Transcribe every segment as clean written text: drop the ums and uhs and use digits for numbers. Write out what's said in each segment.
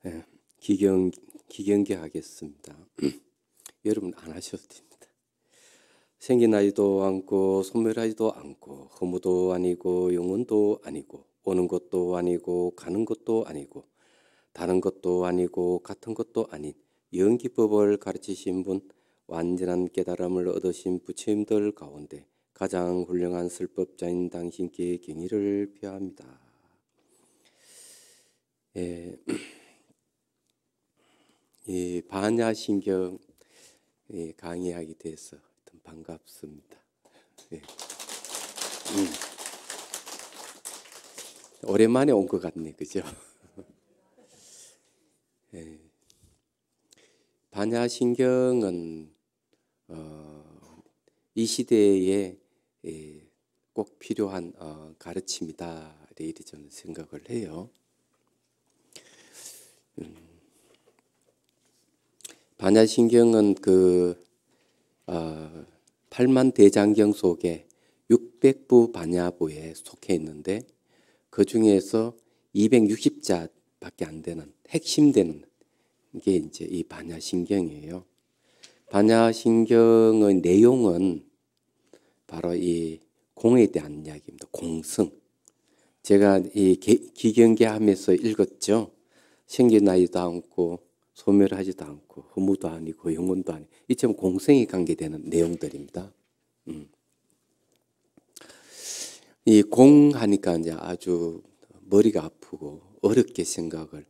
예, 기경계 하겠습니다. 여러분 안 하셔도 됩니다. 생기나지도 않고 소멸하지도 않고 허무도 아니고 영원도 아니고 오는 것도 아니고 가는 것도 아니고 다른 것도 아니고 같은 것도 아닌 영기법을 가르치신 분, 완전한 깨달음을 얻으신 부처님들 가운데 가장 훌륭한 설법자인 당신께 경의를 표합니다. 이 반야신경 강의하게 돼서 반갑습니다. 오랜만에 온 것 같네, 그죠? 반야신경은 이 시대에 꼭 필요한 가르침이다 이렇게 저는 생각을 해요. 반야신경은 그 8만대장경 속에 600부 반야부에 속해 있는데 그 중에서 260자밖에 안 되는 핵심되는 게 이제 이 반야신경이에요. 반야신경의 내용은 바로 이 공에 대한 이야기입니다. 공성. 제가 이 기경계하면서 읽었죠. 생겨나지도 않고 소멸하지도 않고 허무도 아니고 영원도 아니고 이처럼 공성이 관계되는 내용들입니다. 이 공하니까 이제 아주 머리가 아프고 어렵게 생각을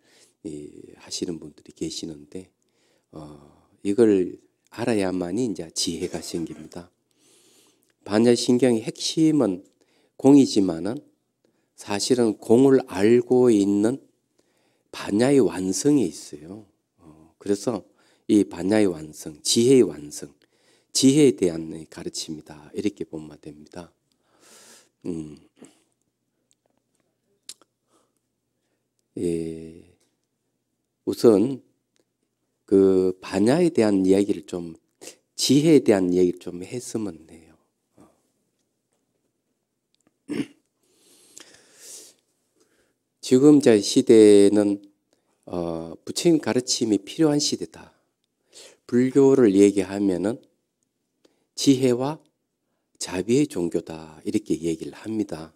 하시는 분들이 계시는데 이걸 알아야만이 이제 지혜가 생깁니다. 반야신경의 핵심은 공이지만은 사실은 공을 알고 있는 반야의 완성이 있어요. 그래서 이 반야의 완성, 지혜의 완성, 지혜에 대한 가르침이다 이렇게 보면 됩니다. 우선 그 반야에 대한 이야기를 좀 지혜에 대한 이야기를 좀 했으면 해요. 지금 저 시대는 부처님 가르침이 필요한 시대다. 불교를 얘기하면은 지혜와 자비의 종교다 이렇게 얘기를 합니다.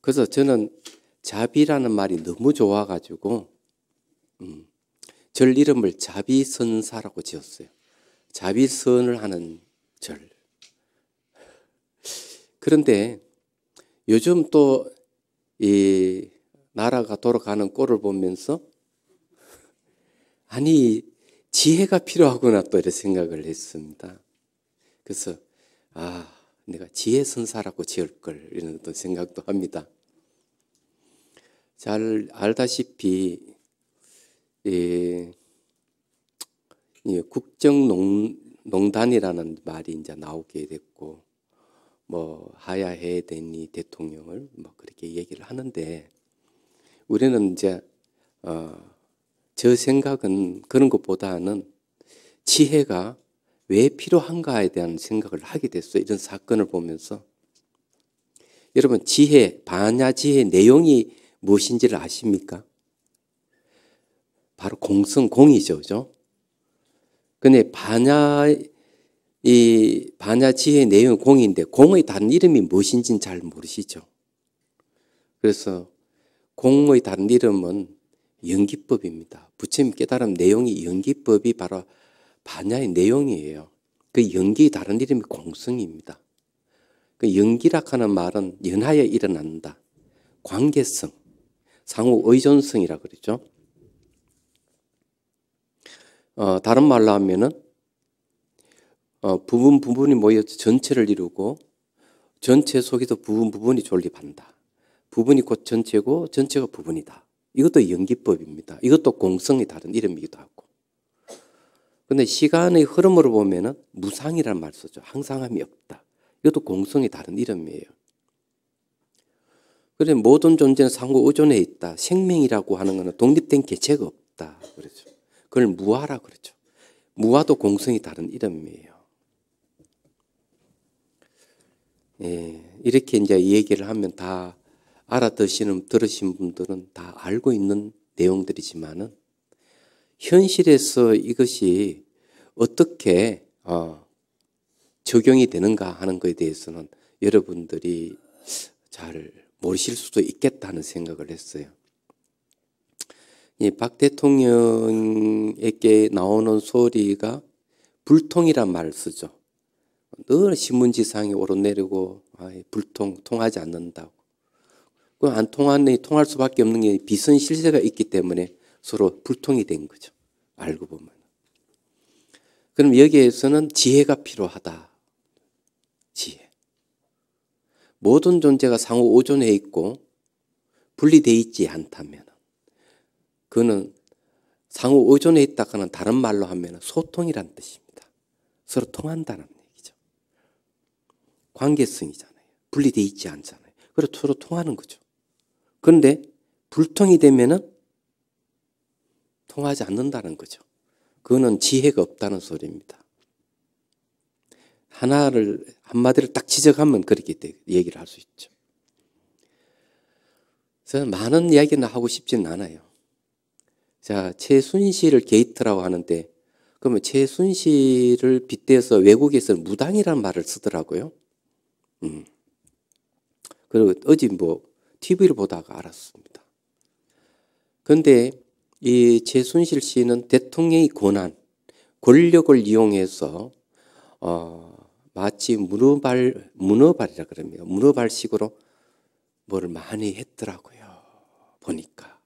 그래서 저는 자비라는 말이 너무 좋아가지고 절 이름을 자비선사라고 지었어요. 자비선을 하는 절. 그런데 요즘 또 이 나라가 돌아가는 꼴을 보면서 아니 지혜가 필요하구나 또 이런 생각을 했습니다. 그래서 내가 지혜선사라고 지을 걸 이런 어떤 생각도 합니다. 잘 알다시피 국정농단이라는 말이 이제 나오게 됐고 뭐 하야해 데니 대통령을 뭐 그렇게 얘기를 하는데 우리는 이제 저 생각은 그런 것보다는 지혜가 왜 필요한가에 대한 생각을 하게 됐어요. 이런 사건을 보면서 여러분 지혜, 반야지혜의 내용이 무엇인지를 아십니까? 바로 공성, 공이죠. 그죠? 근데 이 반야지혜의 내용은 공인데 공의 다른 이름이 무엇인지는 잘 모르시죠. 그래서 공의 다른 이름은 연기법입니다. 부처님 깨달은 내용이 연기법이 바로 반야의 내용이에요. 그 연기의 다른 이름이 공성입니다. 그 연기라 하는 말은 연하여 일어난다. 관계성, 상호 의존성이라 그러죠. 다른 말로 하면은 부분이 모여서 전체를 이루고 전체 속에서 부분이 존립한다. 부분이 곧 전체고 전체가 부분이다. 이것도 연기법입니다. 이것도 공성의 다른 이름이기도 하고. 그런데 시간의 흐름으로 보면은 무상이라는 말 쓰죠. 항상함이 없다. 이것도 공성의 다른 이름이에요. 그래서 모든 존재는 상호 의존해 있다. 생명이라고 하는 것은 독립된 개체가 없다. 그렇죠. 그걸 무아라 그러죠. 무아도 공성이 다른 이름이에요. 이렇게 이제 얘기를 하면 다 들으신 분들은 다 알고 있는 내용들이지만은 현실에서 이것이 어떻게 적용이 되는가 하는 것에 대해서는 여러분들이 잘 모르실 수도 있겠다는 생각을 했어요. 이 박 대통령에게 나오는 소리가 불통이란 말을 쓰죠. 늘 신문지상에 오르내리고 통하지 않는다고. 안 통할 수밖에 없는 게 비선 실세가 있기 때문에 서로 불통이 된 거죠. 알고 보면. 그럼 여기에서는 지혜가 필요하다. 지혜. 모든 존재가 상호 오존해 있고 분리되어 있지 않다면 그는 상호 오존해 있다가는 다른 말로 하면 소통이란 뜻입니다. 서로 통한다는 얘기죠. 관계성이잖아요. 분리되어 있지 않잖아요. 그래서 서로 통하는 거죠. 그런데 불통이 되면은 통하지 않는다는 거죠. 그거는 지혜가 없다는 소리입니다. 한마디를 딱 지적하면 그렇게 얘기를 할 수 있죠. 저는 많은 이야기는 하고 싶지는 않아요. 자, 최순실을 게이트라고 하는데, 그러면 최순실을 빗대서 외국에서는 무당이라는 말을 쓰더라고요. 그리고 어제 TV를 보다가 알았습니다. 그런데 이 최순실 씨는 대통령의 권력을 이용해서 마치 문어발이라 그러면 문어발식으로 뭐를 많이 했더라고요. 보니까.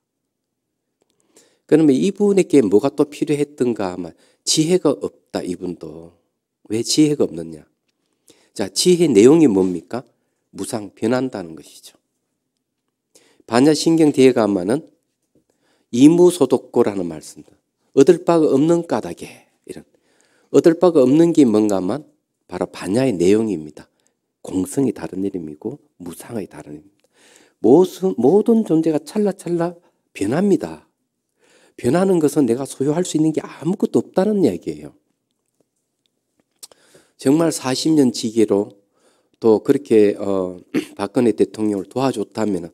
그러면 이분에게 뭐가 또 필요했던가 하면 지혜가 없다. 이분도. 왜 지혜가 없느냐? 자, 지혜 내용이 뭡니까? 무상 변한다는 것이죠. 반야신경 뒤에 가면은 이무소독고라는 말씀입니다. 얻을 바가 없는 까닭에 이런 얻을 바가 없는 게 뭔가 하면 바로 반야의 내용입니다. 공성이 다른 이름이고 무상의 다른 이름입니다. 모든 존재가 찰나찰나 변합니다. 변하는 것은 내가 소유할 수 있는 게 아무것도 없다는 얘기예요. 정말 40년 지기로 또 그렇게 박근혜 대통령을 도와줬다면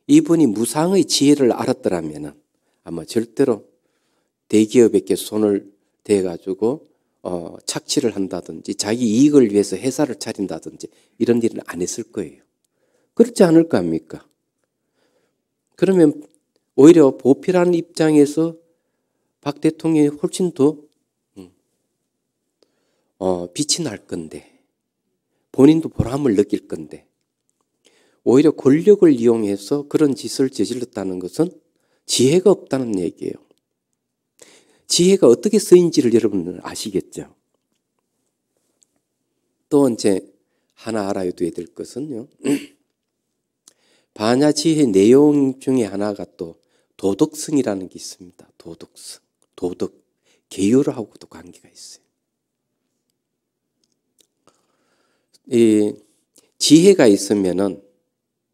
이분이 무상의 지혜를 알았더라면 아마 절대로 대기업에게 손을 대가지고 착취를 한다든지 자기 이익을 위해서 회사를 차린다든지 이런 일은 안 했을 거예요. 그렇지 않을까 합니까? 그러면 오히려 보필하는 입장에서 박 대통령이 훨씬 더 빛이 날 건데 본인도 보람을 느낄 건데 오히려 권력을 이용해서 그런 짓을 저질렀다는 것은 지혜가 없다는 얘기예요. 지혜가 어떻게 쓰인지를 여러분은 아시겠죠? 또 이제 하나 알아야 될 것은요. 반야 지혜 내용 중에 하나가 또 도덕성이라는 게 있습니다. 도덕성, 도덕, 계율하고도 관계가 있어요. 이 지혜가 있으면은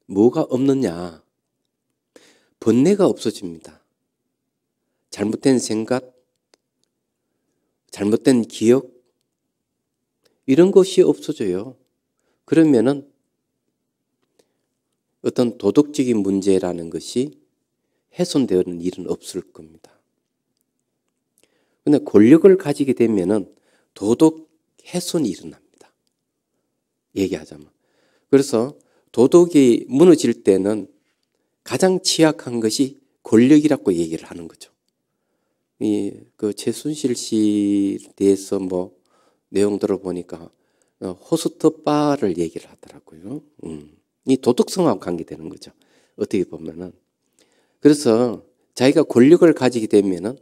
뭐가 없느냐? 번뇌가 없어집니다. 잘못된 생각, 잘못된 기억 이런 것이 없어져요. 그러면은 어떤 도덕적인 문제라는 것이 훼손되는 일은 없을 겁니다. 그런데 권력을 가지게 되면은 도덕 훼손이 일어납니다. 얘기하자면. 그래서 도덕이 무너질 때는 가장 취약한 것이 권력이라고 얘기를 하는 거죠. 그 최순실 씨에 대해서 내용들을 보니까 호스트 바를 얘기를 하더라고요. 이 도덕성하고 관계되는 거죠. 어떻게 보면은. 그래서 자기가 권력을 가지게 되면은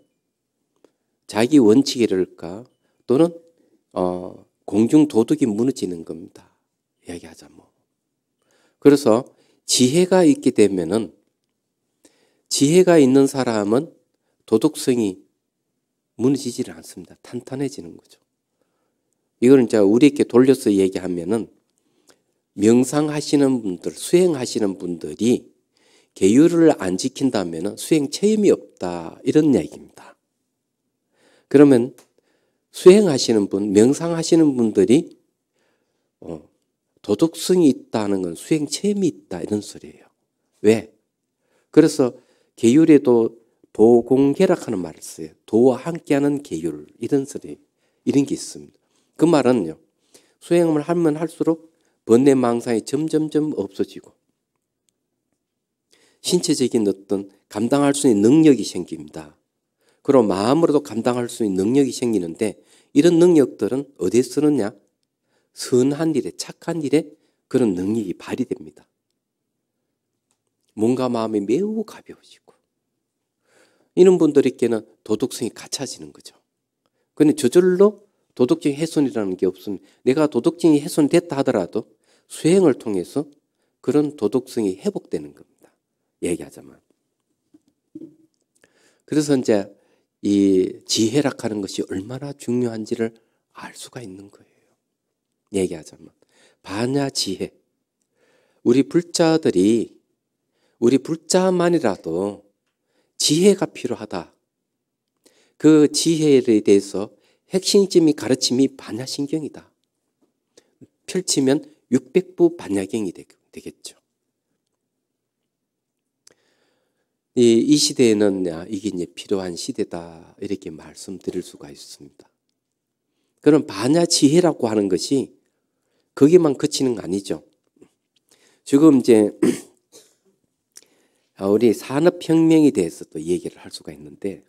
자기 원칙이랄까 또는 공중 도덕이 무너지는 겁니다. 이야기하자면. 그래서 지혜가 있게 되면은 지혜가 있는 사람은 도덕성이 무너지지는 않습니다. 탄탄해지는 거죠. 이걸 이제 우리에게 돌려서 얘기하면은 명상하시는 분들, 수행하시는 분들이 계율을 안 지킨다면은 수행 체험이 없다 이런 얘기입니다. 그러면 수행하시는 분, 명상하시는 분들이 도덕성이 있다는 건 수행 체험이 있다 이런 소리예요. 왜? 그래서 계율에도 도공계락하는 말을 써요. 도와 함께하는 계율, 이런 소리, 이런 게 있습니다. 그 말은요, 수행을 하면 할수록 번뇌망상이 점점점 없어지고 신체적인 어떤 감당할 수 있는 능력이 생깁니다. 그리고 마음으로도 감당할 수 있는 능력이 생기는데, 이런 능력들은 어디에 쓰느냐? 선한 일에, 착한 일에 그런 능력이 발휘됩니다. 몸과 마음이 매우 가벼워지고, 이런 분들에게는 도덕성이 갖춰지는 거죠. 그런데 저절로 도덕적인 훼손이라는 게 없으면, 내가 도덕적인 훼손이 됐다 하더라도 수행을 통해서 그런 도덕성이 회복되는 겁니다. 얘기하자면. 그래서 이제 이 지혜락하는 것이 얼마나 중요한지를 알 수가 있는 거예요. 얘기하자면 반야지혜. 우리 불자만이라도 지혜가 필요하다. 그 지혜에 대해서 핵심적인 가르침이 반야신경이다. 펼치면 600부 반야경이 되겠죠. 이 시대에는 이게 이제 필요한 시대다, 이렇게 말씀드릴 수가 있습니다. 그럼 반야지혜라고 하는 것이 거기만 그치는 거 아니죠. 지금 이제 우리 산업혁명에 대해서 또 얘기를 할 수가 있는데,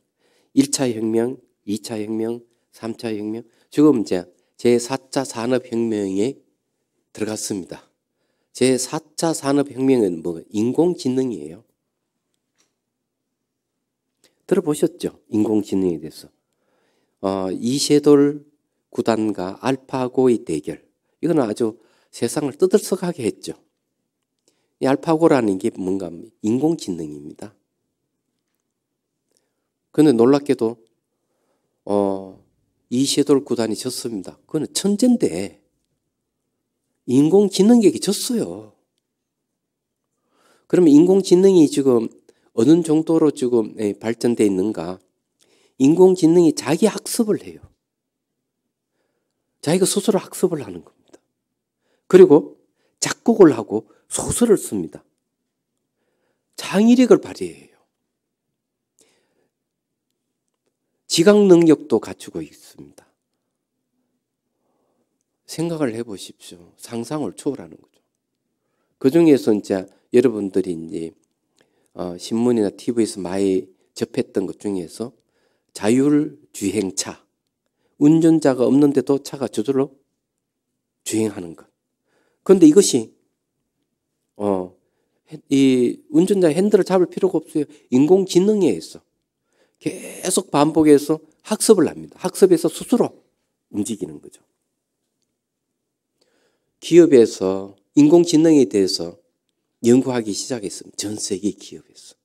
1차 혁명, 2차 혁명, 3차 혁명, 지금 이제 제4차 산업혁명에 들어갔습니다. 제4차 산업혁명은 인공지능이에요. 들어보셨죠? 인공지능에 대해서. 이세돌 구단과 알파고의 대결. 이건 아주 세상을 떠들썩하게 했죠. 이 알파고라는 게 뭔가 인공지능입니다. 그런데 놀랍게도 이세돌 구단이 졌습니다. 그건 천재인데 인공지능에게 졌어요. 그러면 인공지능이 지금 어느 정도로 지금 발전되어 있는가? 인공지능이 자기 학습을 해요. 자기가 스스로 학습을 하는 겁니다. 그리고 작곡을 하고 소설을 씁니다. 창의력을 발휘해요. 지각 능력도 갖추고 있습니다. 생각을 해보십시오. 상상을 초월하는 거죠. 그 중에서 이제 여러분들이 이제 신문이나 TV에서 많이 접했던 것 중에서 자율주행차, 운전자가 없는데도 차가 저절로 주행하는 것. 그런데 이것이 이 운전자 핸들을 잡을 필요가 없어요. 인공지능에 의해서 계속 반복해서 학습을 합니다. 학습해서 스스로 움직이는 거죠. 기업에서 인공지능에 대해서 연구하기 시작했습니다. 전 세계 기업에서.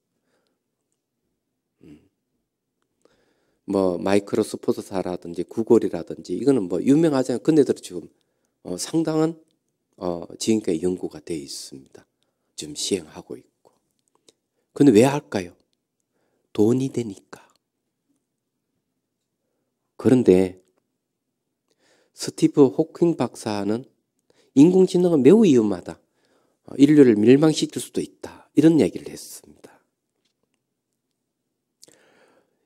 마이크로소프트사라든지 구글이라든지 이거는 유명하잖아요. 근데도 지금 상당한 지금까지 연구가 되어 있습니다. 지금 시행하고 있고. 근데 왜 할까요? 돈이 되니까. 그런데 스티브 호킹 박사는 인공지능은 매우 위험하다. 인류를 멸망시킬 수도 있다. 이런 얘기를 했습니다.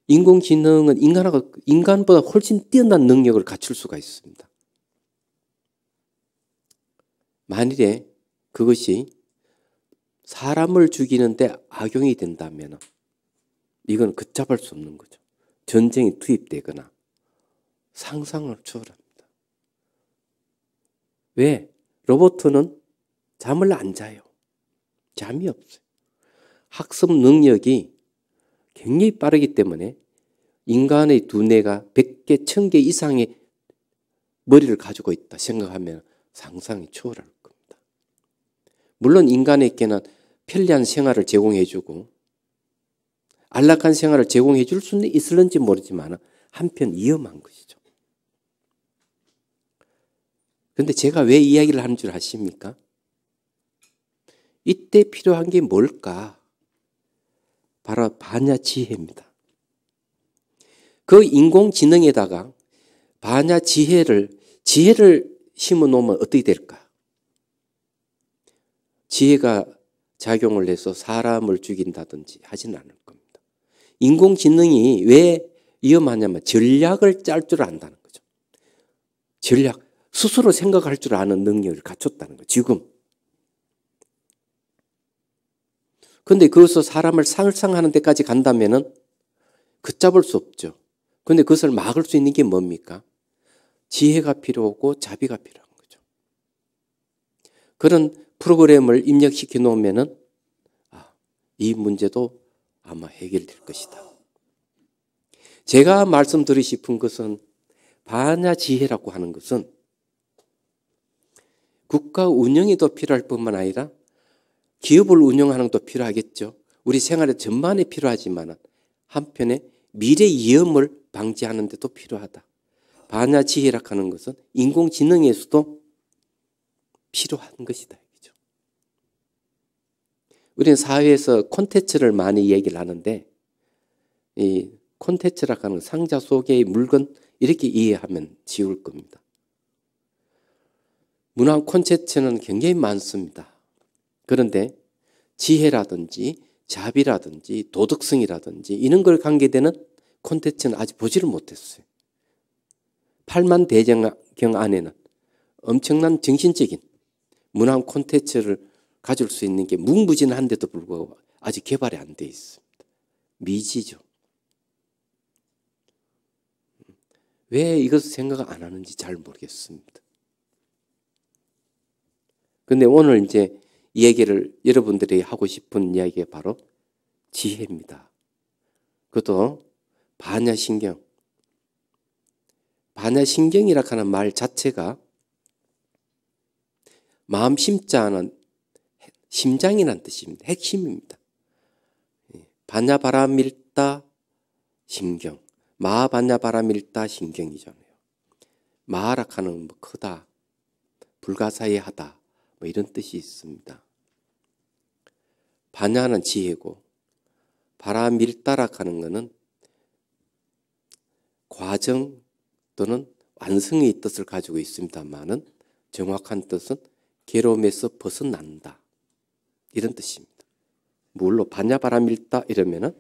인공지능은 인간보다 훨씬 뛰어난 능력을 갖출 수가 있습니다. 만일에 그것이 사람을 죽이는데 악용이 된다면 이건 걷잡을 수 없는 거죠. 전쟁이 투입되거나 상상을 초월합니다. 왜? 로봇은 잠을 안 자요. 잠이 없어요. 학습 능력이 굉장히 빠르기 때문에 인간의 두뇌가 100개, 1000개 이상의 머리를 가지고 있다 생각하면 상상이 초월할 겁니다. 물론 인간에게는 편리한 생활을 제공해주고 안락한 생활을 제공해 줄 수는 있을는지 모르지만 한편 위험한 것이죠. 그런데 제가 왜 이야기를 하는 줄 아십니까? 이때 필요한 게 뭘까? 바로 반야지혜입니다. 그 인공지능에다가 반야지혜를 심어 놓으면 어떻게 될까? 지혜가 작용을 해서 사람을 죽인다든지 하지는 않을 겁니다. 인공지능이 왜 위험하냐면 전략을 짤 줄 안다는 거죠. 전략, 스스로 생각할 줄 아는 능력을 갖췄다는 거죠. 지금. 그런데 그것을 사람을 상상하는 데까지 간다면은 걷잡을 수 없죠. 그런데 그것을 막을 수 있는 게 뭡니까? 지혜가 필요하고 자비가 필요한 거죠. 그런 프로그램을 입력시켜 놓으면은 이 문제도 아마 해결될 것이다. 제가 말씀드리고 싶은 것은 반야 지혜라고 하는 것은 국가 운영이 더 필요할 뿐만 아니라 기업을 운영하는 것도 필요하겠죠. 우리 생활의 전반에 필요하지만 한편에 미래 위험을 방지하는 데도 필요하다. 반야 지혜라고 하는 것은 인공지능에서도 필요한 것이다. 우리는 사회에서 콘텐츠를 많이 얘기를 하는데 이 콘텐츠라고 하는 상자 속의 물건 이렇게 이해하면 쉬울 겁니다. 문화 콘텐츠는 굉장히 많습니다. 그런데 지혜라든지 자비라든지 도덕성이라든지 이런 걸 관계되는 콘텐츠는 아직 보지를 못했어요. 8만 대경 안에는 엄청난 정신적인 문화 콘텐츠를 가질 수 있는 게 무궁무진한데도 불구하고 아직 개발이 안 돼 있습니다. 미지죠. 왜 이것을 생각 안 하는지 잘 모르겠습니다. 그런데 오늘 이제 이 얘기를 여러분들이 하고 싶은 이야기가 바로 지혜입니다. 그것도 반야신경. 반야신경이라고 하는 말 자체가 마음 심자는 심장이라는 뜻입니다. 핵심입니다. 반야바라밀다 심경. 마반야바라밀다 심경이잖아요. 마라고 하는 뭐 크다, 불가사의하다 뭐 이런 뜻이 있습니다. 반야는 지혜고 바라밀다라고 하는 것은 과정 또는 완성의 뜻을 가지고 있습니다만은 정확한 뜻은 괴로움에서 벗어난다. 이런 뜻입니다. 물론 반야바라밀다 이러면은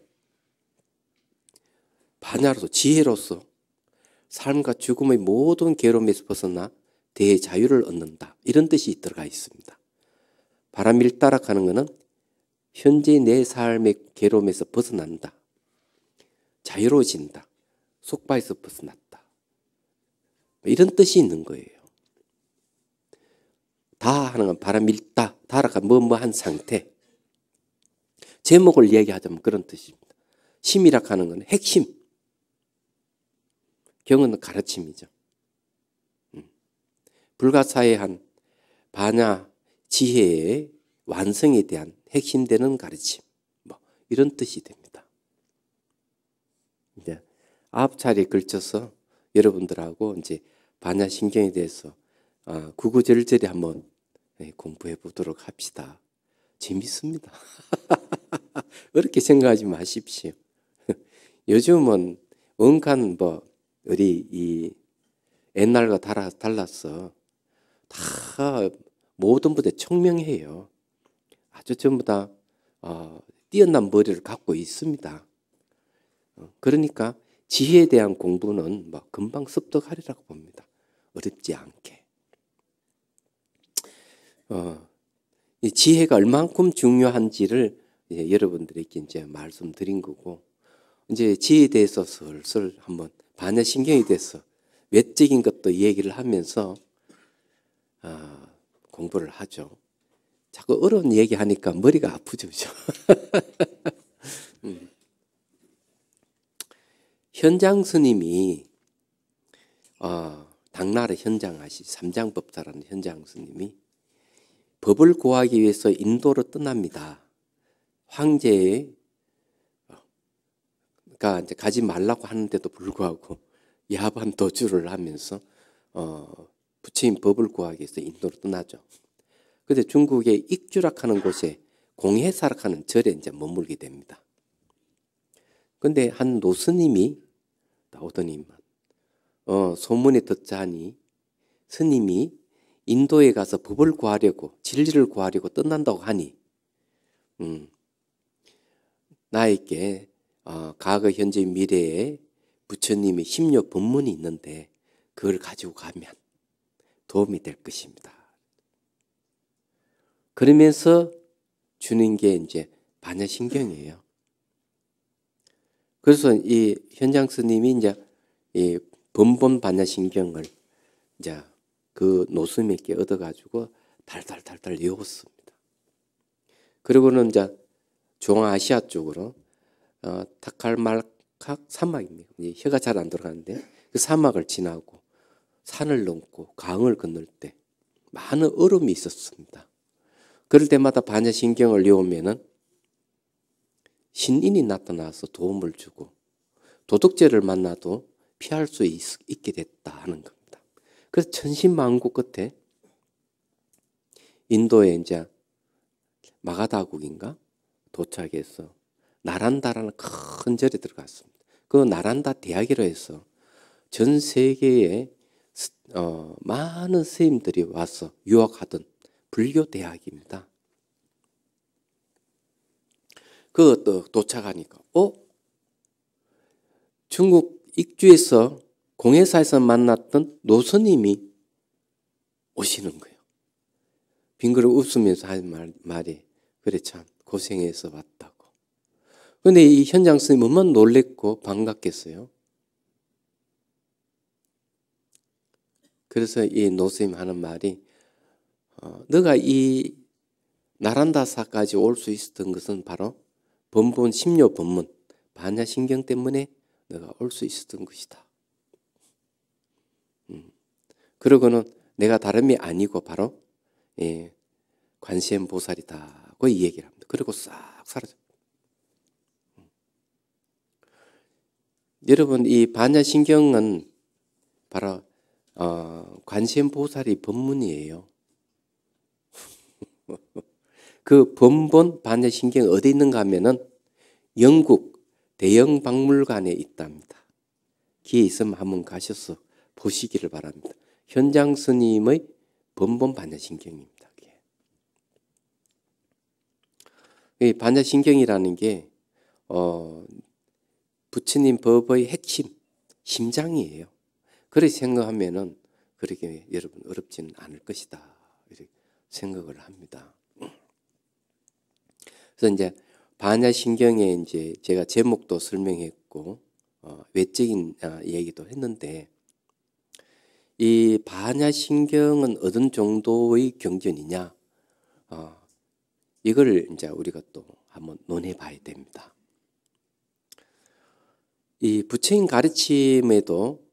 반야로서 지혜로서 삶과 죽음의 모든 괴로움에서 벗어나 대자유를 얻는다. 이런 뜻이 들어가 있습니다. 바라밀다라고 하는 것은 현재 내 삶의 괴로움에서 벗어난다. 자유로워진다. 속바에서 벗어났다. 이런 뜻이 있는 거예요. 다 하는 건 바라밀다. 다라가 뭐뭐한 상태. 제목을 얘기하자면 그런 뜻입니다. 심이라고 하는 건 핵심. 경은 가르침이죠. 불가사의한 반야 지혜의 완성에 대한 핵심되는 가르침. 뭐 이런 뜻이 됩니다. 이제 9차례에 걸쳐서 여러분들하고 이제 반야 신경에 대해서 구구절절히 한번 공부해 보도록 합시다. 재밌습니다. 어렵게 생각하지 마십시오. 요즘은 온갖 뭐 우리 이 옛날과 달라서 다 모든 분들 청명해요. 아주 전부 다 뛰어난 머리를 갖고 있습니다. 그러니까 지혜에 대한 공부는 뭐 금방 습득하리라고 봅니다. 어렵지 않게. 이 지혜가 얼만큼 중요한지를 여러분들에게 이제 말씀드린 거고, 이제 지혜에 대해서 슬슬 한번 반야신경에 대해서 외적인 것도 얘기를 하면서 공부를 하죠. 자꾸 어려운 얘기하니까 머리가 아프죠. 현장 스님이 당나라 현장하시 삼장법사라는 현장 스님이 법을 구하기 위해서 인도로 떠납니다. 황제가 이제 가지 말라고 하는데도 불구하고 야반 도주를 하면서 부처님 법을 구하기 위해서 인도로 떠나죠. 그런데 중국의 익주락하는 곳에 공해사락하는 절에 이제 머물게 됩니다. 그런데 한 노스님이 나오더니만 소문에 듣자니 스님이 인도에 가서 법을 구하려고 진리를 구하려고 떠난다고 하니 나에게 과거, 현재, 미래에 부처님의 심려 법문이 있는데 그걸 가지고 가면 도움이 될 것입니다. 그러면서 주는 게 이제 반야신경이에요. 그래서 이 현장 스님이 이제 이 번본 반야신경을 이제 그 노스님께 얻어가지고 달달달달 외웠습니다. 그리고는 이제 중앙아시아 쪽으로 타칼말칵 사막입니다. 혀가 잘 안 들어가는데 그 사막을 지나고 산을 넘고 강을 건널 때 많은 얼음이 있었습니다. 그럴 때마다 반야신경을 외우면은 신인이 나타나서 도움을 주고 도둑죄를 만나도 피할 수 있게 됐다 하는 겁니다. 그래서 천신만고 끝에 인도에 이제 마가다국인가 도착해서 나란다라는 큰 절에 들어갔습니다. 그 나란다 대학이라 해서 전 세계에 많은 스님들이 와서 유학하던 불교 대학입니다. 그것도 도착하니까 중국 익주에서 공회사에서 만났던 노스님이 오시는 거예요. 빙그레 웃으면서 한 말이 그래 참 고생해서 왔다고. 그런데 이 현장 스님은 얼마나 놀랬고 반갑겠어요. 그래서 이 노스님 하는 말이 너가 이 나란다사까지 올 수 있었던 것은 바로 번본 심려 법문 반야신경 때문에 너가 올 수 있었던 것이다. 그러고는 내가 다름이 아니고 바로 관세음 보살이다고 이 얘기를 합니다. 그리고 싹 사라져. 여러분 이 반야신경은 바로 관세음 보살이 법문이에요. 그 번본 반야신경이 어디 있는가 하면은 영국 대영 박물관에 있답니다. 기회 있으면 한번 가셔서 보시기를 바랍니다. 현장 스님의 번본 반야신경입니다. 이 반야신경이라는 게 부처님 법의 핵심, 심장이에요. 그렇게 생각하면은 그렇게 여러분 어렵지는 않을 것이다 이렇게 생각을 합니다. 그래서 이제 반야신경에 이제 제가 제목도 설명했고 외적인 얘기도 했는데 이 반야신경은 어떤 정도의 경전이냐 이걸 이제 우리가 또 한번 논해봐야 됩니다. 이 부처님 가르침에도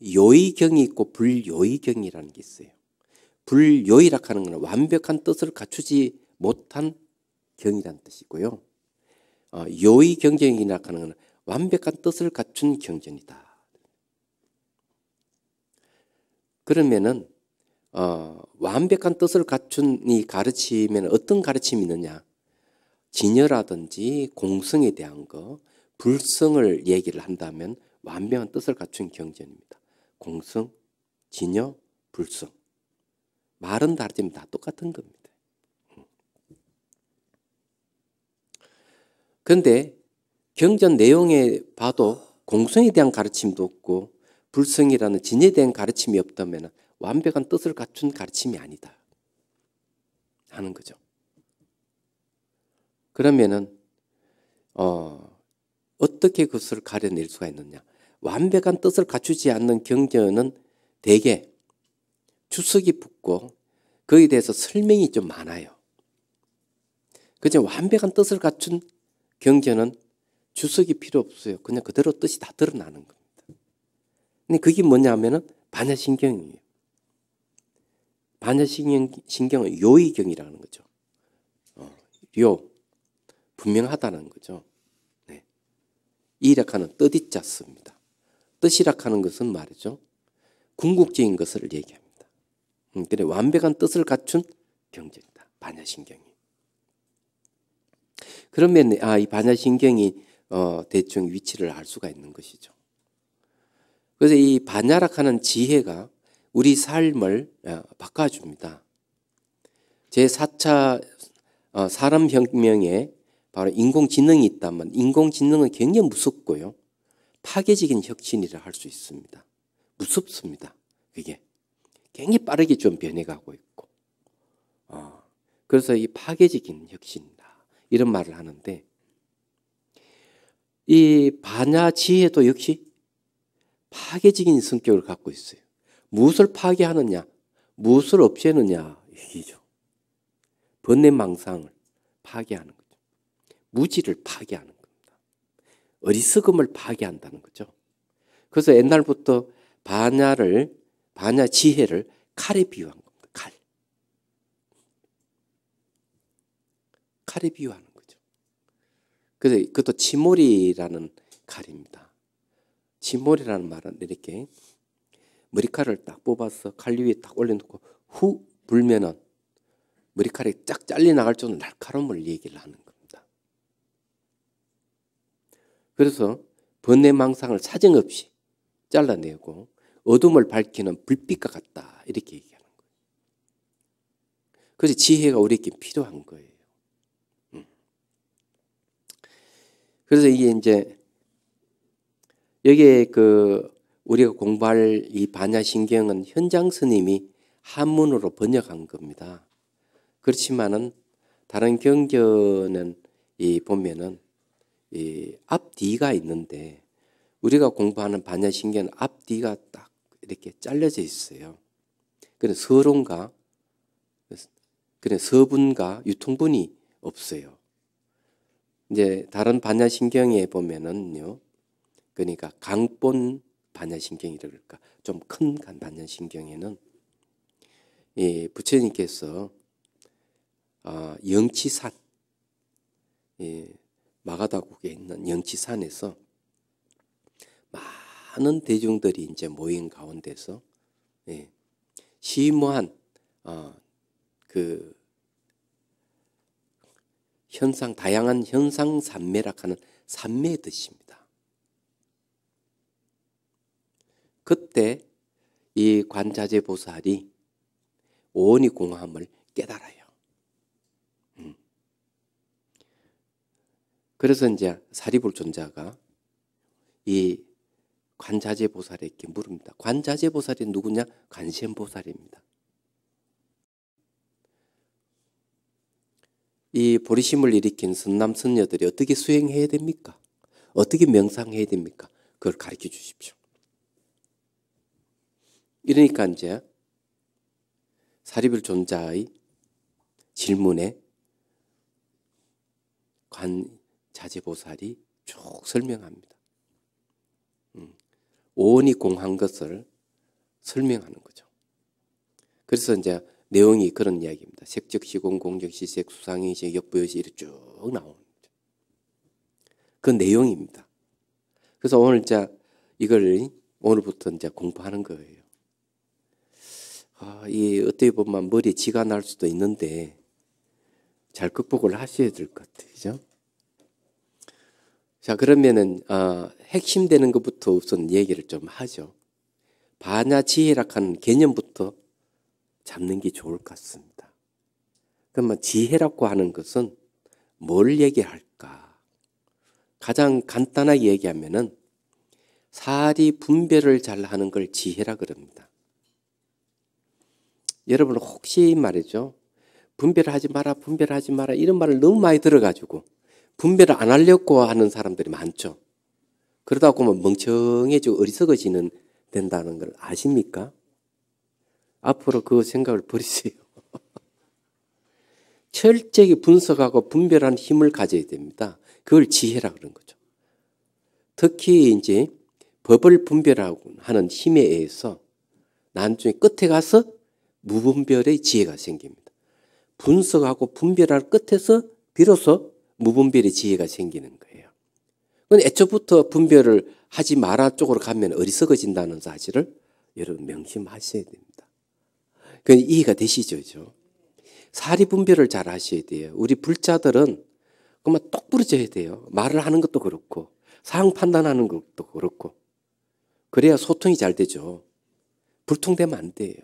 요의경이 있고 불요의경이라는 게 있어요. 불요의라 하는 것은 완벽한 뜻을 갖추지 못한 경이라는 뜻이고요. 요의 경전이라 하는 것은 완벽한 뜻을 갖춘 경전이다. 그러면은 완벽한 뜻을 갖춘 이 가르침에는 어떤 가르침이 있느냐? 진여라든지 공성에 대한 거, 불성을 얘기를 한다면 완벽한 뜻을 갖춘 경전입니다. 공성, 진여, 불성. 말은 다르지만 다 똑같은 겁니다. 그런데 경전 내용에 봐도 공성에 대한 가르침도 없고 불성이라는 진에 대한 가르침이 없다면 완벽한 뜻을 갖춘 가르침이 아니다 하는 거죠. 그러면은 어떻게 그것을 가려낼 수가 있느냐? 완벽한 뜻을 갖추지 않는 경전은 대개 주석이 붙고 거기에 대해서 설명이 좀 많아요. 그저 완벽한 뜻을 갖춘 경전은 주석이 필요 없어요. 그냥 그대로 뜻이 다 드러나는 겁니다. 근데 그게 뭐냐면은 반야신경이에요. 반야신경은 요의경이라는 거죠. 요 분명하다는 거죠. 네. 이락하는 뜻이 짰습니다. 뜻이락하는 것은 말이죠. 궁극적인 것을 얘기합니다. 그래 완벽한 뜻을 갖춘 경전이다. 반야신경이. 그러면 이 반야신경이 대충 위치를 알 수가 있는 것이죠. 그래서 이 반야락하는 지혜가 우리 삶을 바꿔줍니다. 제4차 사람 혁명에 바로 인공지능이 있다면 인공지능은 굉장히 무섭고요. 파괴적인 혁신이라 할 수 있습니다. 무섭습니다. 그게 굉장히 빠르게 좀 변해가고 있고. 그래서 이 파괴적인 혁신이다. 이런 말을 하는데 이 반야 지혜도 역시 파괴적인 성격을 갖고 있어요. 무엇을 파괴하느냐, 무엇을 없애느냐 얘기죠. 번뇌망상을 파괴하는 거죠. 무지를 파괴하는 겁니다. 어리석음을 파괴한다는 거죠. 그래서 옛날부터 반야 지혜를 칼에 비유한 겁니다. 칼에 비유하는 거죠. 그래서 그것도 치몰이라는 칼입니다. 치몰이라는 말은 이렇게 머리칼을 딱 뽑아서 칼 위에 딱 올려놓고 후 불면은 머리칼이 쫙 잘려나갈 정도 날카로움을 얘기를 하는 겁니다. 그래서 번뇌망상을 사정없이 잘라내고 어둠을 밝히는 불빛과 같다 이렇게 얘기하는 거예요. 그래서 지혜가 우리에게 필요한 거예요. 그래서 이게 이제 여기에 우리가 공부할 이 반야신경은 현장 스님이 한문으로 번역한 겁니다. 그렇지만은 다른 경전은 보면은 이 앞뒤가 있는데 우리가 공부하는 반야신경은 앞뒤가 딱 이렇게 잘려져 있어요. 그래서 서론과 서분과 유통분이 없어요. 이제 다른 반야신경에 보면은요, 그러니까 강본 반야신경이라 그럴까, 좀 큰 반야신경에는 이 부처님께서 영치산, 마가다국에 있는 영치산에서 많은 대중들이 이제 모인 가운데서 심오한 다양한 현상 산매락하는 산매의 뜻입니다. 그때 이 관자재 보살이 오온이 공함을 깨달아요. 그래서 이제 사리불존자가 이 관자재 보살에게 물습니다. 관자재 보살이 누구냐? 관세음보살입니다. 이 보리심을 일으킨 선남 선녀들이 어떻게 수행해야 됩니까? 어떻게 명상해야 됩니까? 그걸 가르쳐 주십시오. 이러니까 이제 사리불존자의 질문에 관자재보살이 쭉 설명합니다. 오온이 공한 것을 설명하는 거죠. 그래서 이제 내용이 그런 이야기입니다. 색적, 시공, 공적, 시색, 수상행식, 역부여시 이렇게 쭉 나옵니다. 그 내용입니다. 그래서 오늘 이제 이걸 오늘부터 이제 공부하는 거예요. 이 어떻게 보면 머리에 지가 날 수도 있는데 잘 극복을 하셔야 될 것 같아요. 그죠? 자, 그러면은 핵심 되는 것부터 우선 얘기를 좀 하죠. 반야 지혜락하는 개념부터 잡는 게 좋을 것 같습니다. 그러면 지혜라고 하는 것은 뭘 얘기할까? 가장 간단하게 얘기하면은 사리 분별을 잘 하는 걸 지혜라 그럽니다. 여러분 혹시 말이죠. 분별하지 마라 이런 말을 너무 많이 들어가지고 분별을 안 하려고 하는 사람들이 많죠. 그러다 보면 멍청해지고 어리석어지는 된다는 걸 아십니까? 앞으로 그 생각을 버리세요. 철저히 분석하고 분별하는 힘을 가져야 됩니다. 그걸 지혜라 그런 거죠. 특히 이제 법을 분별하고 하는 힘에 의해서 나중에 끝에 가서 무분별의 지혜가 생깁니다. 분석하고 분별할 끝에서 비로소 무분별의 지혜가 생기는 거예요. 그건 애초부터 분별을 하지 마라 쪽으로 가면 어리석어진다는 사실을 여러분 명심하셔야 됩니다. 그건 이해가 되시죠? 사리 분별을 잘 하셔야 돼요. 우리 불자들은 그만 똑 부러져야 돼요. 말을 하는 것도 그렇고 상황 판단하는 것도 그렇고 그래야 소통이 잘 되죠. 불통되면 안 돼요.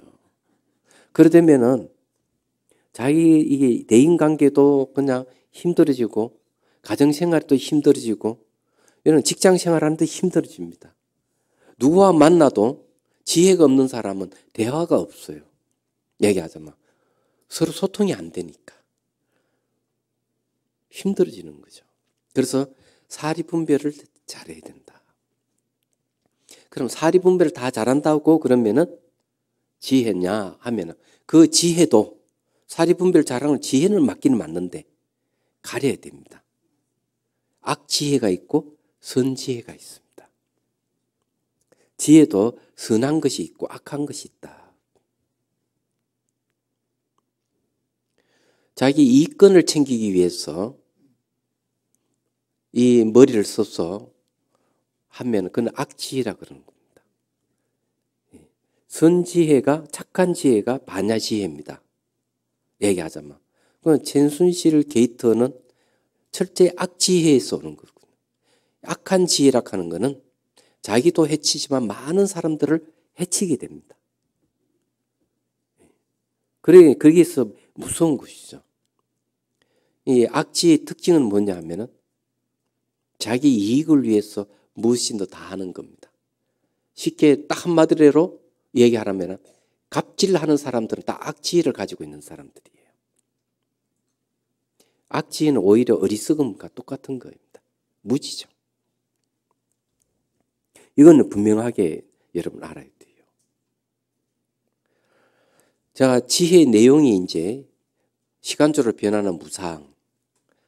그러려면은 자기 이게 대인관계도 그냥 힘들어지고 가정생활도 힘들어지고 이런 직장생활하는데 힘들어집니다. 누구와 만나도 지혜가 없는 사람은 대화가 없어요. 얘기하자면 서로 소통이 안 되니까 힘들어지는 거죠. 그래서 사리분별을 잘해야 된다. 그럼 사리분별을 다 잘한다고 그러면은 지혜냐 하면은 그 지혜도 사리분별 잘하는 지혜는 맞기는 맞는데 가려야 됩니다. 악지혜가 있고 선지혜가 있습니다. 지혜도 선한 것이 있고 악한 것이 있다. 자기 이익권을 챙기기 위해서 이 머리를 써서 하면 그건 악지혜라 그러는 겁니다. 선지혜가 착한 지혜가 반야지혜입니다. 얘기하자면 그건 최순실 게이트는 철저히 악지혜에서 오는 거거든요. 악한 지혜라 하는 거는 자기도 해치지만 많은 사람들을 해치게 됩니다. 그래 거기서 무서운 것이죠. 이 악지의 특징은 뭐냐 하면은 자기 이익을 위해서 무엇이든 다 하는 겁니다. 쉽게 딱 한마디로 얘기하라면 갑질하는 사람들은 다 악지혜를 가지고 있는 사람들이에요. 악지혜는 오히려 어리석음과 똑같은 겁니다. 무지죠. 이거는 분명하게 여러분 알아야 돼요. 자, 지혜의 내용이 이제 시간적으로 변하는 무상,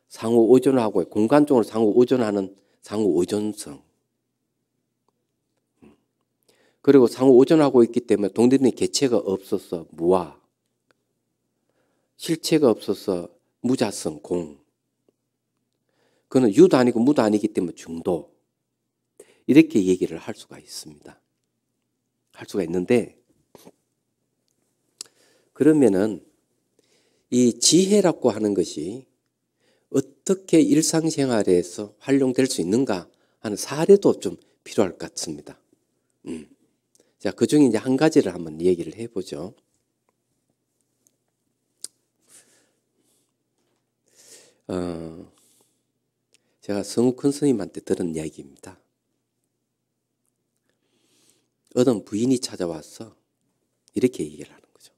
상호 오존하고 공간적으로 상호 오존하는 상호 오존성. 그리고 상호 오존하고 있기 때문에 동등의 개체가 없어서 무아, 실체가 없어서 무자성 공. 그는 유도 아니고 무도 아니기 때문에 중도. 이렇게 얘기를 할 수가 있습니다. 할 수가 있는데 그러면은 이 지혜라고 하는 것이 어떻게 일상생활에서 활용될 수 있는가 하는 사례도 좀 필요할 것 같습니다. 자, 그 중에 이제 한 가지를 한번 얘기를 해보죠. 제가 성우 큰 스님한테 들은 이야기입니다. 어떤 부인이 찾아와서 이렇게 얘기를 하는 거죠.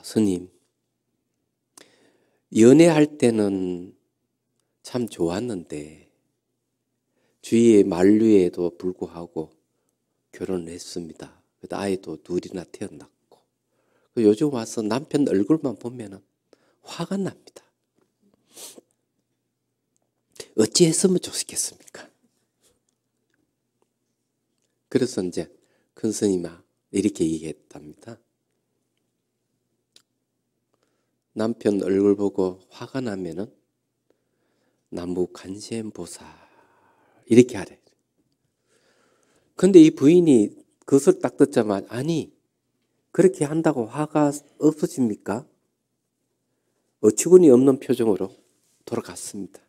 스님, 연애할 때는 참 좋았는데 주위의 만류에도 불구하고 결혼을 했습니다. 아이도 둘이나 태어났고 요즘 와서 남편 얼굴만 보면 화가 납니다. 어찌했으면 좋겠습니까? 그래서 이제 큰 스님아 이렇게 얘기했답니다. 남편 얼굴 보고 화가 나면은 나무 간센보살 이렇게 하래. 근데 이 부인이 그것을 딱 듣자마자 아니 그렇게 한다고 화가 없어집니까? 어처구니 없는 표정으로 돌아갔습니다.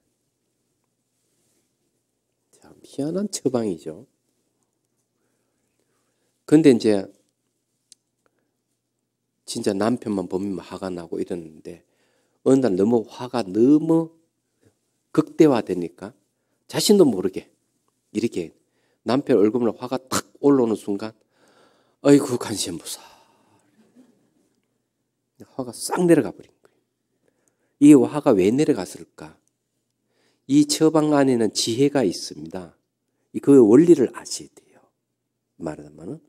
참 희한한 처방이죠. 근데 이제 진짜 남편만 보면 화가 나고 이러는데 어느 날 너무 화가 너무 극대화되니까 자신도 모르게 이렇게 남편 얼굴에 화가 탁 올라오는 순간 아이고 간센보살 화가 싹 내려가 버린 거예요. 이 화가 왜 내려갔을까? 이 처방 안에는 지혜가 있습니다. 그 원리를 아셔야 돼요. 말하자면은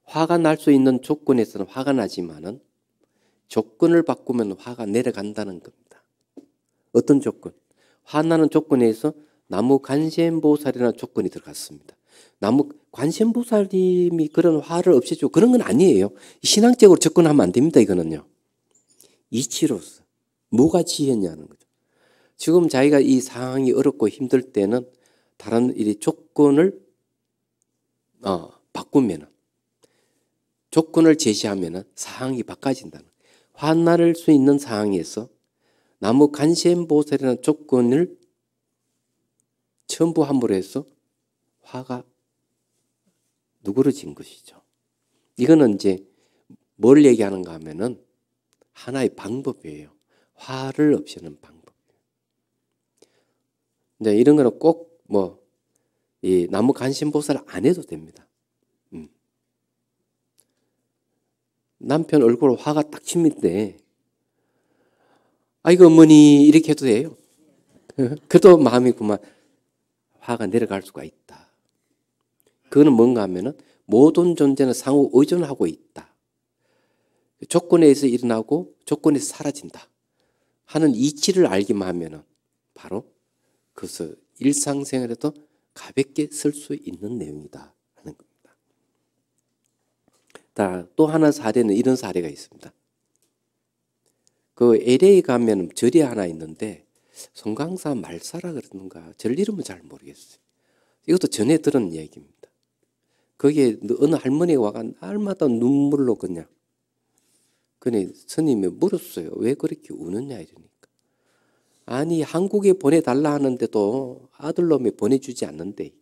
화가 날 수 있는 조건에서는 화가 나지만은 조건을 바꾸면 화가 내려간다는 겁니다. 어떤 조건? 화나는 조건에서 나무 관세음보살이라는 조건이 들어갔습니다. 나무 관세음보살님이 그런 화를 없애주고 그런 건 아니에요. 신앙적으로 접근하면 안 됩니다. 이거는요. 이치로서 뭐가 지혜냐는 거죠. 지금 자기가 이 상황이 어렵고 힘들 때는 다른 이 조건을 바꾸면은 조건을 제시하면은 상황이 바꿔진다는 거예요. 화날 수 있는 상황에서 나무 간센보살이라는 조건을 첨부함으로 해서 화가 누그러진 것이죠. 이거는 이제 뭘 얘기하는가 하면은 하나의 방법이에요. 화를 없애는 방법. 이제 이런 거는 꼭 이 나무 간신보살 안 해도 됩니다. 남편 얼굴에 화가 딱 치는데, 아이고 어머니 이렇게 해도 돼요. 그래도 마음이 그만 화가 내려갈 수가 있다. 그거는 뭔가 하면은 모든 존재는 상호 의존하고 있다. 조건에 의해서 일어나고 조건에서 사라진다 하는 이치를 알기만 하면은 바로 그것을 일상생활에도 가볍게 쓸 수 있는 내용이다 하는 겁니다. 또 하나 사례는 이런 사례가 있습니다. 그 LA 가면 절이 하나 있는데 송강사 말사라 그러는가 절 이름은 잘 모르겠어요. 이것도 전에 들은 얘기입니다. 거기에 어느 할머니가 와가 날마다 눈물로 그냥 스님이 물었어요. 왜 그렇게 우느냐 이러니까. 아니 한국에 보내달라 하는데도 아들놈이 보내주지 않는데.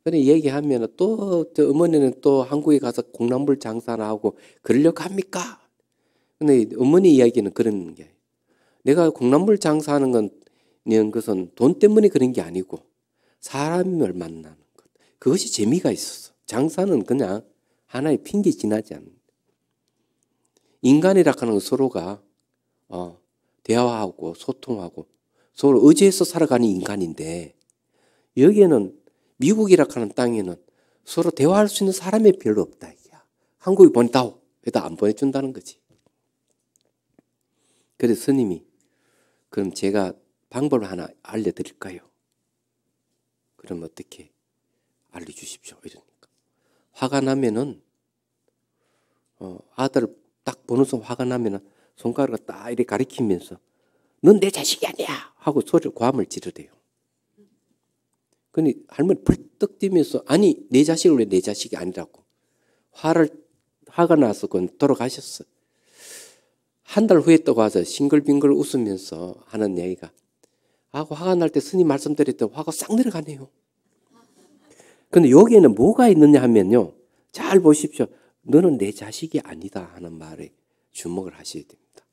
그래 얘기하면 또 어머니는 또 한국에 가서 콩나물 장사나 하고 그러려고 합니까? 근데 어머니 이야기는 그런 게 내가 콩나물 장사하는 것은 돈 때문에 그런 게 아니고 사람을 만나는 것. 그것이 재미가 있었어. 장사는 그냥 하나의 핑계 지나지 않는. 인간이라 하는 건 서로가 대화하고 소통하고 서로 의지해서 살아가는 인간인데 여기에는 미국이라 하는 땅에는 서로 대화할 수 있는 사람이 별로 없다. 한국에 보냈다고 해도 안 보내준다는 거지. 그래서 스님이 그럼 제가 방법을 하나 알려드릴까요? 그럼 어떻게 알려주십시오. 이러니까 화가 나면은 아들 딱 보는 순간 화가 나면은 손가락을 딱 이렇게 가리키면서 넌 내 자식이 아니야 하고 고함을 지르래요. 근데 할머니 벌떡 뛰면서 아니 내 자식을 왜 내 자식이 아니라고 화가 나서 그건 돌아가셨어. 한 달 후에 또 가서 싱글빙글 웃으면서 하는 얘기가 화가 날 때 스님 말씀드렸더니 화가 싹 내려가네요. 근데 여기에는 뭐가 있느냐 하면요. 잘 보십시오. 너는 내 자식이 아니다 하는 말에 주목을 하셔야 됩니다.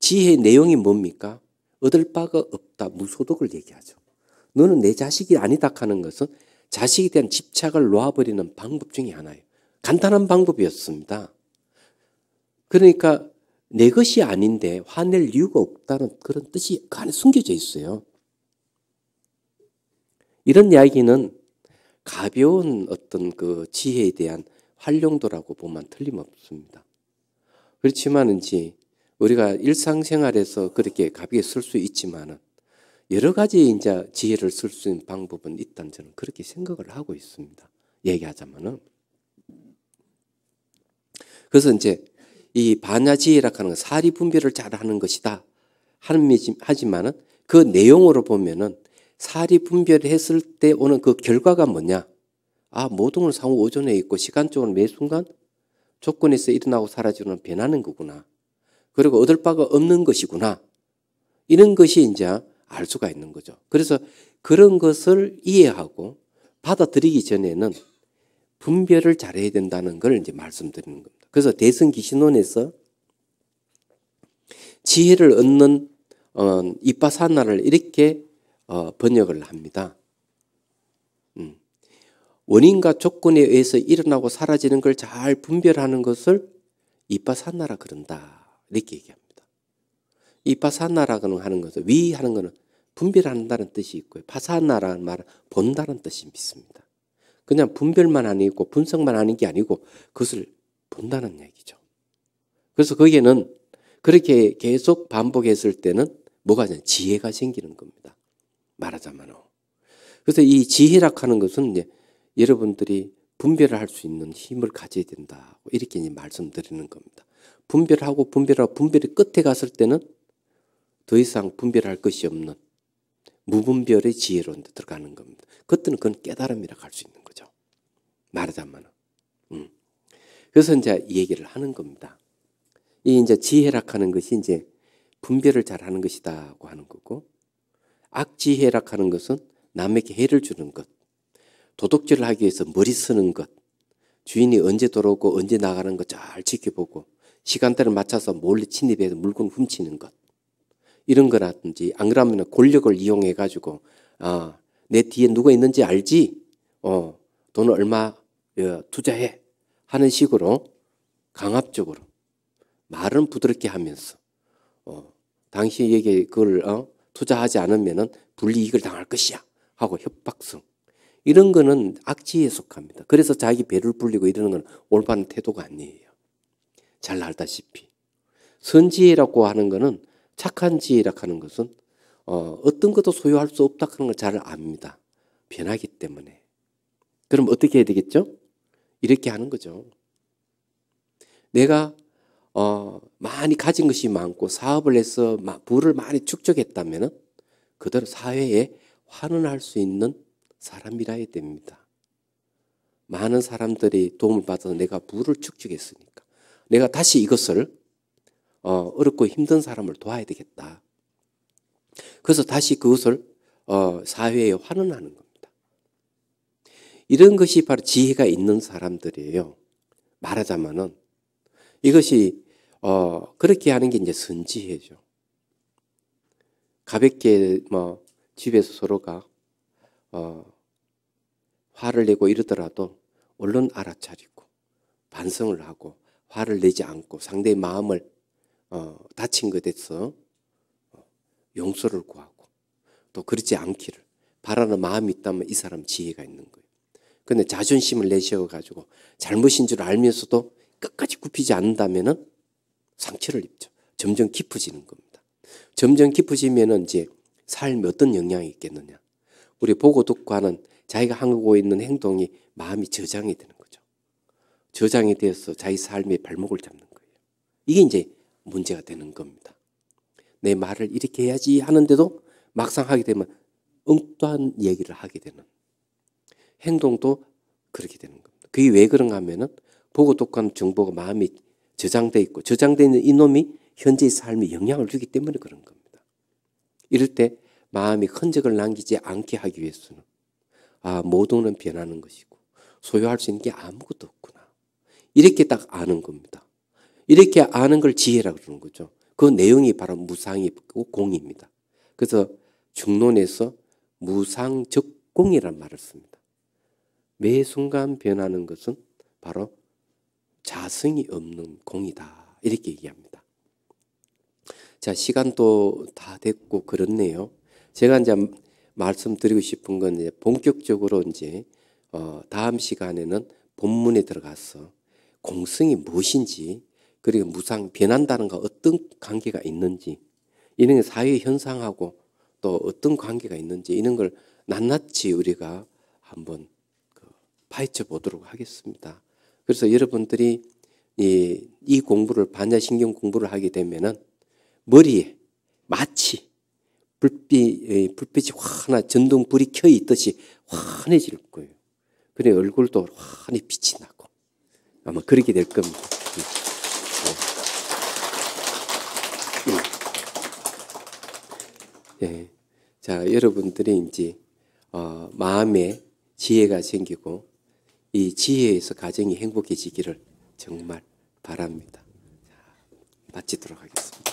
지혜의 내용이 뭡니까? 얻을 바가 없다. 무소득을 얘기하죠. 너는 내 자식이 아니다 하는 것은 자식에 대한 집착을 놓아버리는 방법 중에 하나예요. 간단한 방법이었습니다. 그러니까 내 것이 아닌데 화낼 이유가 없다는 그런 뜻이 그 안에 숨겨져 있어요. 이런 이야기는 가벼운 어떤 그 지혜에 대한 활용도라고 보면 틀림없습니다. 그렇지만 이제 우리가 일상생활에서 그렇게 가볍게 쓸 수 있지만은 여러 가지 이제 지혜를 쓸 수 있는 방법은 있다는 저는 그렇게 생각을 하고 있습니다. 얘기하자면은. 그래서 이제 이 반야지혜라고 하는 건 사리 분별을 잘하는 것이다. 하지만은 그 내용으로 보면은 사리 분별을 했을 때 오는 그 결과가 뭐냐? 모든 건 상호 오존에 있고 시간적으로 매 순간 조건에서 일어나고 사라지는 변하는 거구나. 그리고 얻을 바가 없는 것이구나. 이런 것이 이제 알 수가 있는 거죠. 그래서 그런 것을 이해하고 받아들이기 전에는 분별을 잘해야 된다는 걸 이제 말씀드리는 겁니다. 그래서 대승기신론에서 지혜를 얻는 이빠사나를 이렇게 번역을 합니다. 원인과 조건에 의해서 일어나고 사라지는 걸 잘 분별하는 것을 이빠사나라 그런다. 이렇게 얘기합니다. 이빠사나라고 하는 것은 위하는 것은 분별한다는 뜻이 있고요. 파사나라는 말은 본다는 뜻이 있습니다. 그냥 분별만 아니고 분석만 하는 게 아니고 그것을 본다는 얘기죠. 그래서 거기에는 그렇게 계속 반복했을 때는 뭐가 지혜가 생기는 겁니다. 말하자면. 그래서 이 지혜라고 하는 것은 이제 여러분들이 분별을 할 수 있는 힘을 가져야 된다. 이렇게 이제 말씀드리는 겁니다. 분별하고 분별의 끝에 갔을 때는 더 이상 분별할 것이 없는 무분별의 지혜로 들어가는 겁니다. 그때는 그건 깨달음이라고 할 수 있는 거죠. 말하자면. 그래서 이제 이 얘기를 하는 겁니다. 이 이제 지혜라고 하는 것이 이제 분별을 잘 하는 것이다고 하는 거고, 악지혜라고 하는 것은 남에게 해를 주는 것, 도둑질을 하기 위해서 머리 쓰는 것, 주인이 언제 들어오고 언제 나가는 거 잘 지켜보고 시간대를 맞춰서 몰래 침입해서 물건 훔치는 것. 이런 거라든지 안 그러면 권력을 이용해 가지고 내 뒤에 누가 있는지 알지? 돈을 얼마 투자해 하는 식으로 강압적으로 말은 부드럽게 하면서 당신에게 그걸 투자하지 않으면은 불이익을 당할 것이야 하고 협박성. 이런 거는 악지에 속합니다. 그래서 자기 배를 불리고 이러는 건 올바른 태도가 아니에요. 잘 알다시피 선지혜라고 하는 거는 착한 지혜라고 하는 것은 어떤 것도 소유할 수 없다 하는 걸 잘 압니다. 변하기 때문에. 그럼 어떻게 해야 되겠죠? 이렇게 하는 거죠. 내가 많이 가진 것이 많고 사업을 해서 부를 많이 축적했다면 그대로 사회에 환원할 수 있는 사람이라야 됩니다. 많은 사람들이 도움을 받아서 내가 부를 축적했으니까 내가 다시 이것을 어렵고 힘든 사람을 도와야 되겠다. 그래서 다시 그것을 사회에 환원하는 겁니다. 이런 것이 바로 지혜가 있는 사람들이에요. 말하자면은 이것이 그렇게 하는 게 이제 선지혜죠. 가볍게 집에서 서로가 화를 내고 이러더라도 얼른 알아차리고 반성을 하고 화를 내지 않고 상대의 마음을 다친 것에서 용서를 구하고 또 그렇지 않기를 바라는 마음이 있다면 이 사람 지혜가 있는 거예요. 그런데 자존심을 내세워가지고 잘못인 줄 알면서도 끝까지 굽히지 않는다면은 상처를 입죠. 점점 깊어지는 겁니다. 점점 깊어지면은 이제 삶에 어떤 영향이 있겠느냐. 우리 보고 듣고 하는 자기가 하고 있는 행동이 마음이 저장이 되는 거죠. 저장이 되어서 자기 삶의 발목을 잡는 거예요. 이게 이제 문제가 되는 겁니다. 내 말을 이렇게 해야지 하는데도 막상 하게 되면 엉뚱한 얘기를 하게 되는 행동도 그렇게 되는 겁니다. 그게 왜 그런가 하면은 보고 듣고 하는 정보가 마음이 저장돼 있고 저장돼 있는 이놈이 현재의 삶에 영향을 주기 때문에 그런 겁니다. 이럴 때 마음이 흔적을 남기지 않게 하기 위해서는 모든 건 변하는 것이고 소유할 수 있는 게 아무것도 없구나. 이렇게 딱 아는 겁니다. 이렇게 아는 걸 지혜라고 그러는 거죠. 그 내용이 바로 무상이고 공입니다. 그래서 중론에서 무상적공이라는 말을 씁니다. 매 순간 변하는 것은 바로 자성이 없는 공이다. 이렇게 얘기합니다. 자, 시간도 다 됐고 그렇네요. 제가 이제 말씀드리고 싶은 건 이제 본격적으로 이제 다음 시간에는 본문에 들어가서 공성이 무엇인지 그리고 무상 변한다는 거 어떤 관계가 있는지 이런 사회 현상하고 또 어떤 관계가 있는지 이런 걸 낱낱이 우리가 한번 파헤쳐 보도록 하겠습니다. 그래서 여러분들이 이 공부를 반야신경 공부를 하게 되면은 머리에 마치 불빛이 환한 전등불이 켜 있듯이 환해질 거예요. 그래 얼굴도 환히 빛이 나고 아마 그렇게 될 겁니다. 네. 자, 여러분들이 이제 마음에 지혜가 생기고 이 지혜에서 가정이 행복해지기를 정말 바랍니다. 자, 마치도록 하겠습니다.